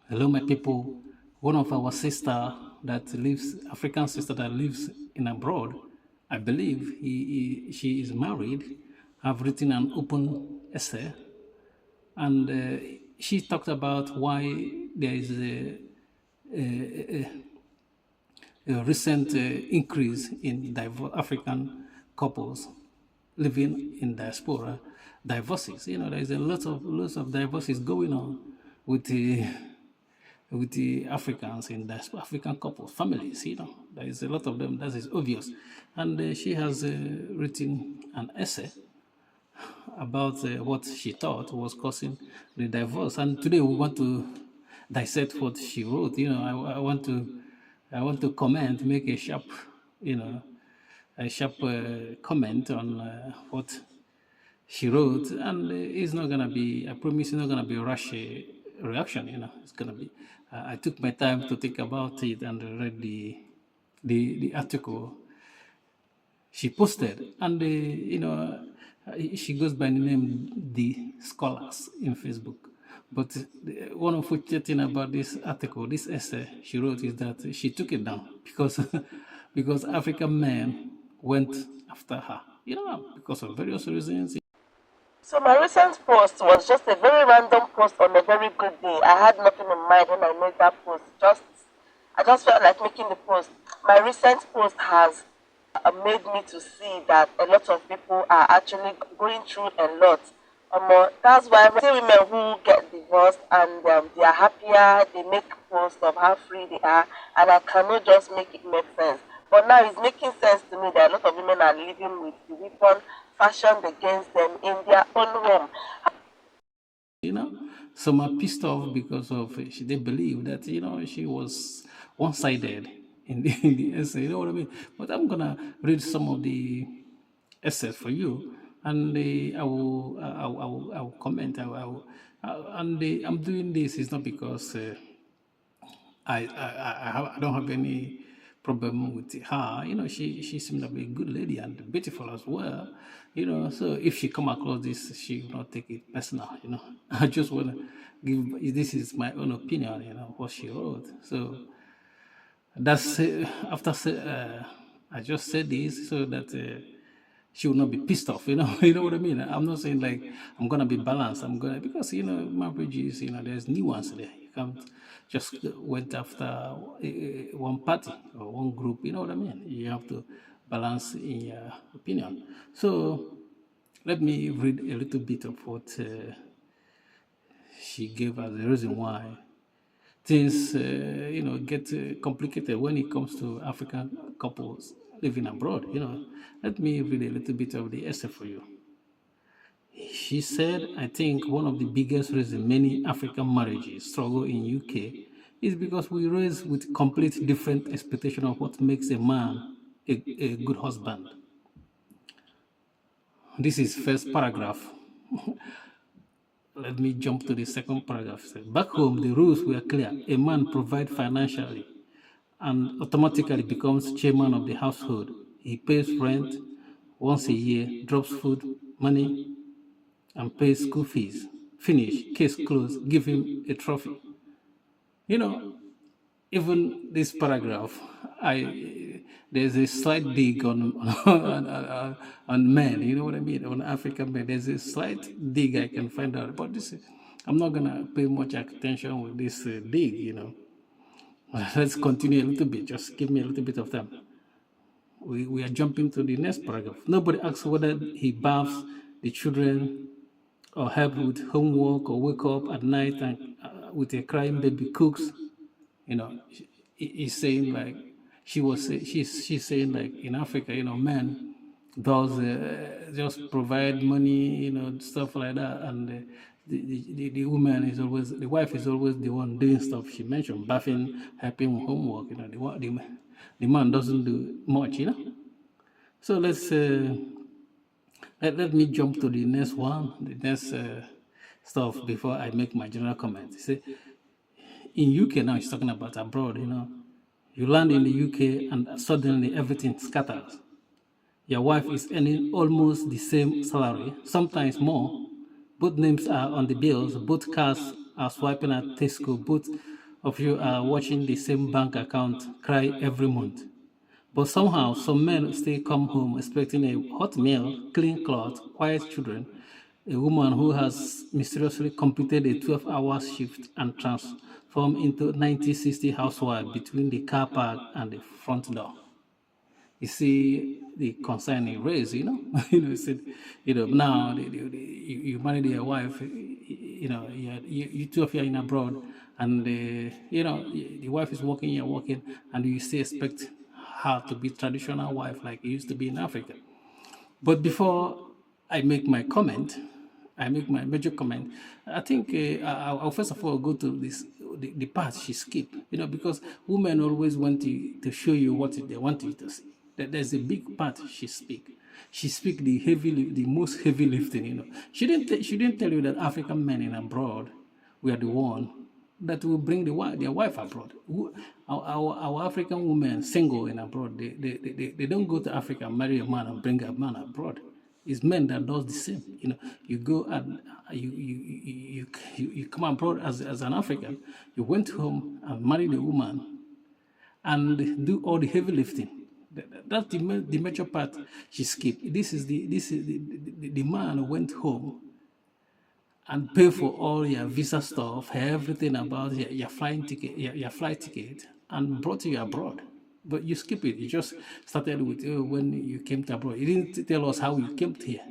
Hello, my people. One of our sister that lives, African sister that lives in abroad, I believe she is married, have written an open essay, and she talked about why there is a recent increase in African couples living in diaspora divorces. You know, there is a lots of divorces going on with the Africans in diaspora, African couples, families. You know, there is a lot of them. That is obvious, and she has written an essay about what she thought was causing the divorce. And today we want to dissect what she wrote. You know, I want to comment, make a sharp, you know, a sharp comment on what she wrote, and it's not gonna be. I promise, it's not gonna be a rush reaction. You know, it's gonna be. I took my time to think about it and read the article she posted, and she goes by the name the scholars in Facebook. But one unfortunate thing about this article, this essay she wrote, is that she took it down because because African men went after her, because of various reasons. So my recent post was just a very random post on a very good day. I had nothing in mind when I made that post. I just felt like making the post. My recent post has made me to see that a lot of people are actually going through a lot. That's why I see women who get divorced and they are happier, they make posts of how free they are, and I cannot just make it make sense. But now it's making sense to me that a lot of women are living with the weapon fashioned against them in their own home. you know. Some are pissed off because of they believe that she was one-sided in the essay. You know what I mean? But I'm gonna read some of the essays for you, and I will comment. And I'm doing this is not because I don't have any problem with her. You know, she seemed to be a good lady and beautiful as well. You know, so if she come across this, she will not take it personal. You know, I just want to give. This is my own opinion. You know what she wrote. So that's after I just said this so that. She will not be pissed off, you know. You know what I mean? I'm not saying like I'm gonna be balanced. I'm gonna because marriage is there's nuance there. You can't just went after one party or one group. You know what I mean? You have to balance in your opinion. So let me read a little bit of what she gave as the reason why things get complicated when it comes to African couples living abroad. Let me read a little bit of the essay for you. She said, I think one of the biggest reasons many African marriages struggle in UK is because we raise with complete different expectation of what makes a man a good husband. This is first paragraph. Let me jump to the second paragraph. Back home, the rules were clear. A man provides financially and automatically becomes chairman of the household. He pays rent once a year, drops food money, and pays school fees. Finish, case closed, give him a trophy. You know, even this paragraph, there's a slight dig on men. You know what I mean? On African men, there's a slight dig I can find out. But I'm not gonna pay much attention with this dig. Let's continue a little bit. Just give me a little bit of time. We are jumping to the next paragraph. Nobody asks whether he baths the children or help with homework or wake up at night and with a crying baby cooks. He's saying like she's saying like in Africa, men does just provide money, stuff like that, and the woman is always the wife is always the one doing stuff. She mentioned bathing, helping with homework. The man doesn't do much. So let me jump to the next one, the next stuff before I make my general comment. You see, in UK now, he's talking about abroad. You land in the UK and suddenly everything scatters. Your wife is earning almost the same salary, sometimes more. Both names are on the bills. Both cars are swiping at Tesco. Both of you are watching the same bank account cry every month. But somehow, some men still come home expecting a hot meal, clean clothes, quiet children, a woman who has mysteriously completed a 12-hour shift and transformed into 1960 housewife between the car park and the front door. You see the concern he raised, he said, now you married your wife, you two of you are in abroad, and the wife is working, you're working, and you still expect her to be traditional wife like it used to be in Africa. But before I make my comment, I make my major comment. I think I'll first of all go to the part she skipped, because women always want to show you what they want you to see. There's a big part she speak. She speak the most heavy lifting. She didn't tell you that African men in abroad were the one that will bring their wife abroad. Our African women single in abroad, they don't go to Africa and marry a man and bring a man abroad. It's men that does the same. You go and you come abroad as an African. You went home and married a woman and do all the heavy lifting. That's the major part she skipped. This is the man who went home and pay for all your visa stuff, everything about your flying ticket, your flight ticket, and brought you abroad. But you skip it. You just started with when you came to abroad. You didn't tell us how you came here.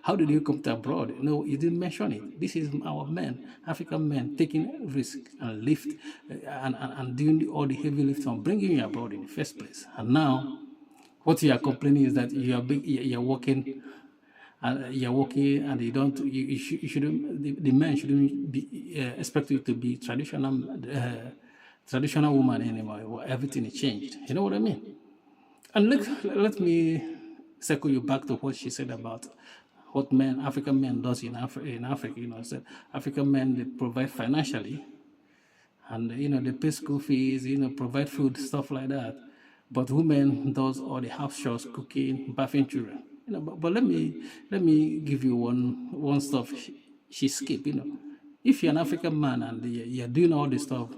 How did you come to abroad? No, you didn't mention it. This is our men, African men, taking risk and lift and doing all the heavy lifting and bringing you abroad in the first place. And now, what you are complaining is that you're working and you're working and you don't you shouldn't the men shouldn't be expected to be traditional woman anymore. Everything is changed. You know what I mean? And let me circle you back to what she said about what African men does in Africa. Said African men, they provide financially, and they pay school fees, provide food, stuff like that. But women does all the house chores, cooking, bathing children. But let me give you one stuff she skipped. If you're an African man and you're doing all this stuff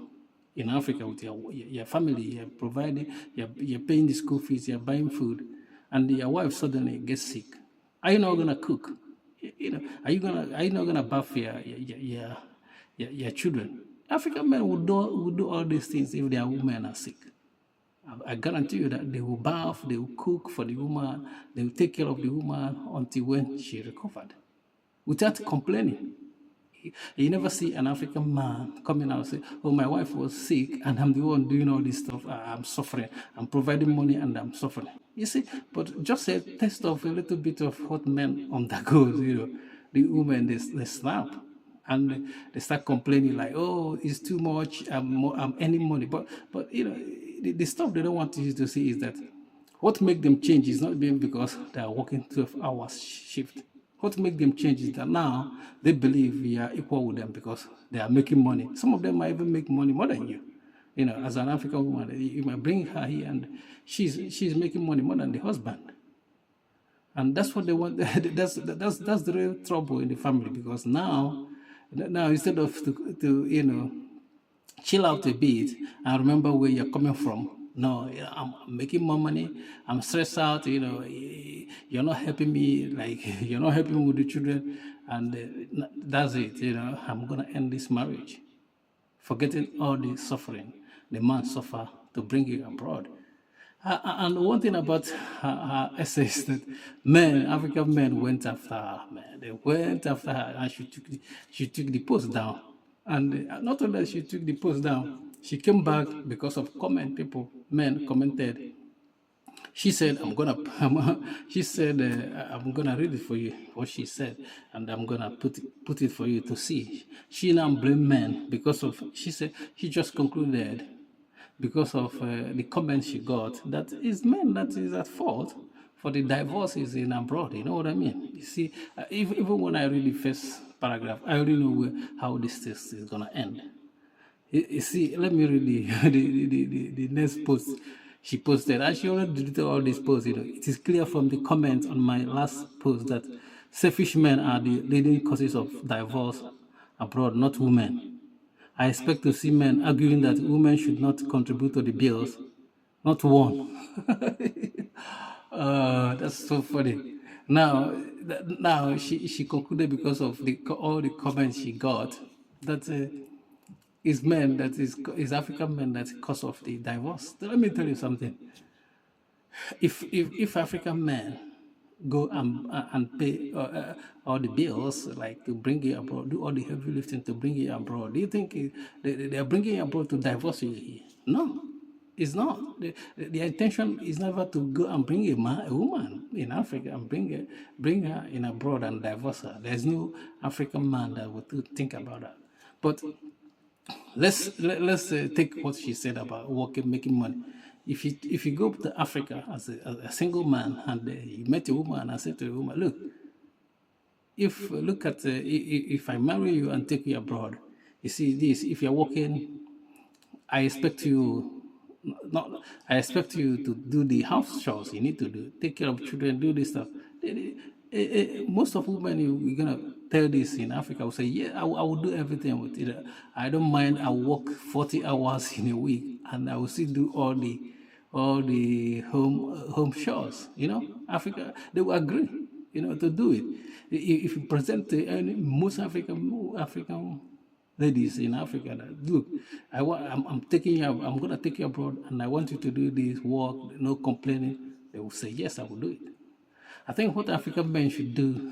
in Africa with your family, you're providing, you're paying the school fees, you're buying food, and your wife suddenly gets sick, are you not gonna cook? Are you not gonna bath your children? African men would do all these things if their women are sick. I guarantee you that they will bath, they will cook for the woman, they will take care of the woman until when she recovered, without complaining. You never see an African man coming out and say, "Oh, my wife was sick and I'm the one doing all this stuff. I'm suffering. I'm providing money and I'm suffering." You see, but just a taste of a little bit of what men undergoes, the women, they snap and they start complaining like, "Oh, it's too much. I'm earning money." But the stuff they don't want you to see is that what makes them change is not being because they are working 12 hours shift. What makes them change is that now they believe we are equal with them because they are making money. Some of them might even make money more than you. As an African woman, you might bring her here and she's making money more than the husband. And that's what they want. That's the real trouble in the family, because now instead of to chill out a bit and remember where you're coming from. No, I'm making more money. I'm stressed out. You're not helping me. Like you're not helping me with the children, and that's it. I'm gonna end this marriage, forgetting all the suffering the man suffer to bring you abroad. And one thing about her essay is that African men went after her. Man, they went after her, and she took the post down. And not only that she took the post down, she came back because of men commented. She said, I'm gonna read it for you, what she said, and I'm gonna put it for you to see. She now blamed men because of, she said, she just concluded because of the comments she got that it's men that is at fault for the divorces in abroad. You know what I mean? You see, even when I read the first paragraph, I already know how this text is gonna end. You see, let me read the next post she posted. And she already deleted all these posts. It is clear from the comments on my last post that selfish men are the leading causes of divorce abroad, not women. I expect to see men arguing that women should not contribute to the bills. Not one. That's so funny. Now, now she concluded because of all the comments she got that it's men that is African men that's cause of the divorce. Let me tell you something. If African men go and pay all the bills, like to bring you abroad, do all the heavy lifting to bring you abroad, do you think they are bringing you abroad to divorce you? No, it's not. The intention is never to go and bring a woman in Africa and bring her in abroad and divorce her. There's no African man that would think about that. But let's take what she said about working, making money. If you go to Africa as a single man and you met a woman and said to the woman, look, if look at if I marry you and take you abroad, you see this. If you're working, I expect you not. I expect you to do the house chores you need to do, take care of children, do this stuff. Most of women you're gonna tell this in Africa will say, yeah, I will do everything with it. I don't mind. I work 40 hours in a week, and I will still do all the home chores. Africa they will agree, to do it. If you present to most African ladies in Africa that look, I'm taking you, I'm gonna take you abroad, and I want you to do this work, no complaining. They will say yes, I will do it. I think what African men should do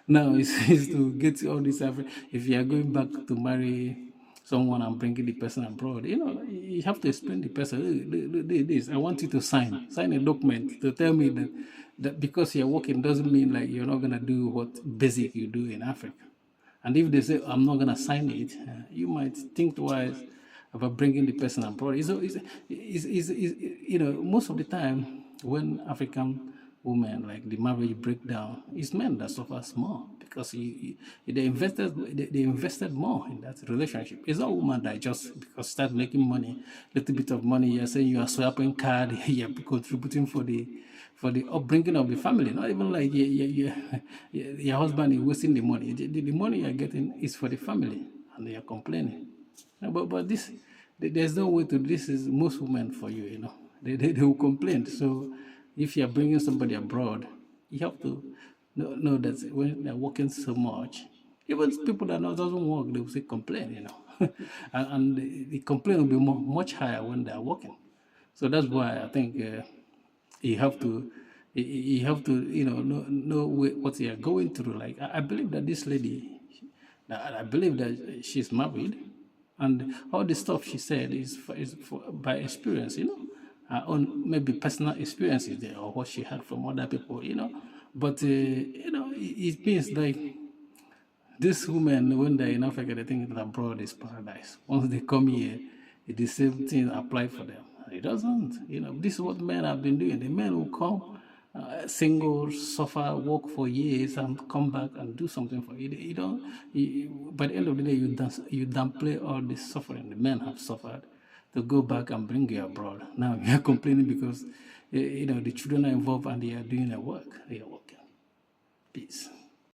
now is to get all this. If you are going back to marry someone and bringing the person abroad, you have to explain the person. This, I want you to sign a document to tell me that because you're working doesn't mean like you're not gonna do what basic you do in Africa. And if they say, I'm not going to sign it, you might think twice about bringing the person abroad. Most of the time when African women, like the marriage breakdown, it's men that suffers more because they invested more in that relationship. It's not woman that just because start making money, little bit of money, you're saying you are swapping card, you're contributing for the upbringing of the family. Not even like your husband is wasting the money. The money you're getting is for the family, and they are complaining. But there's no way to. This is most women for you. They will complain. So if you're bringing somebody abroad, you have to know that when they're working so much, even people that doesn't work, they will say complain. And the complaint will be much higher when they're working. So that's why I think. You have to know what you are going through. Like I believe that this lady, I believe that she's married, and all the stuff she said is by experience, her own maybe personal experiences there or what she had from other people, but it means like these women, when they're in Africa, they think that abroad is paradise. Once they come here, the same thing apply for them. It doesn't. This is what men have been doing. The men will come, single, suffer, work for years, and come back and do something for you. You don't. By the end of the day, you downplay all the suffering the men have suffered to go back and bring you abroad. Now you're complaining because the children are involved and they are doing their work. They are working. Peace.